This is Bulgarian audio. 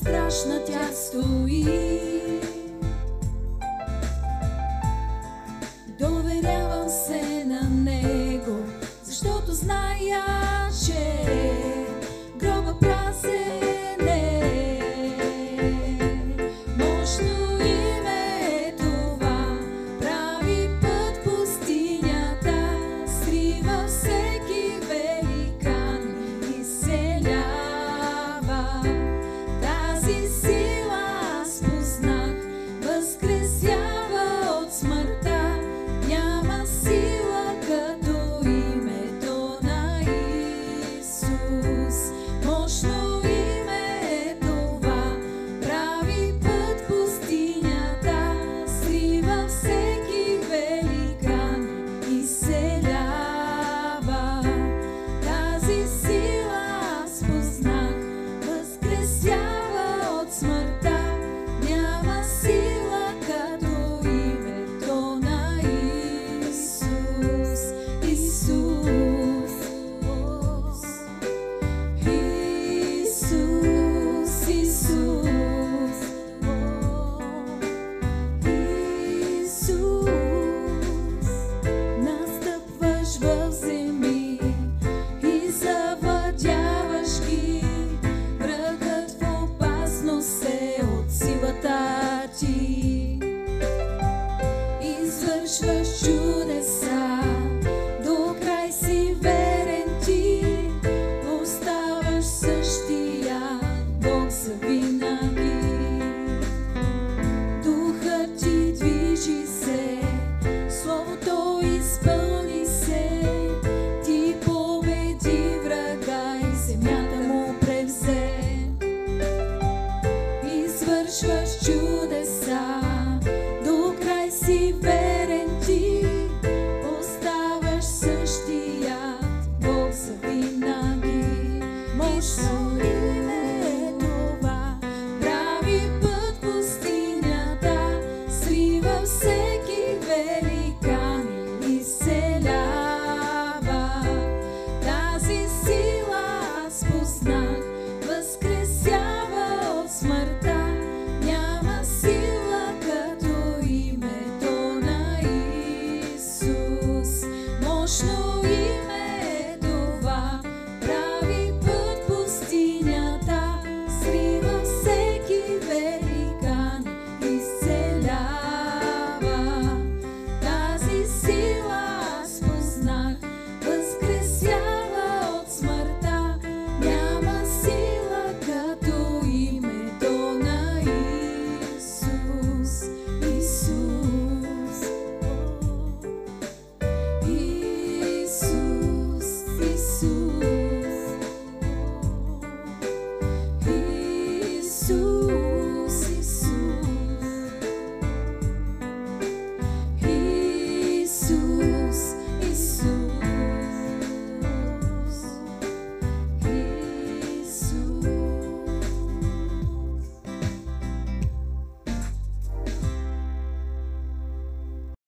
безстрашна тя стои. Доверявам се на Него, защото зная, че гроба празен е. Мощно име е това, прави път пустинята, скрива всеки великан, изцелява. Тази сила аз познах, възкресява от смъртта. Няма сила като името на Исус. Мощно име е това, прави път пустинята, скрива всеки великан, изцелява. Тази сила аз познах, възкресява от смъртта. Няма сила като името на Исус. Исус, Исус, Исус, Исус. Настъпваш в земи и завладяваш ги. Врагът в опасност е от силата ти. Извършваш чудеса, до край си верен ти. Оставаш същия Бог завинаги. Духът ти движи се, Словото изпълни се. Ти победи врага и земята му превзе. Извършваш чудеса, до край си верен ти. Оставаш същият Бог завинаги. Мощно име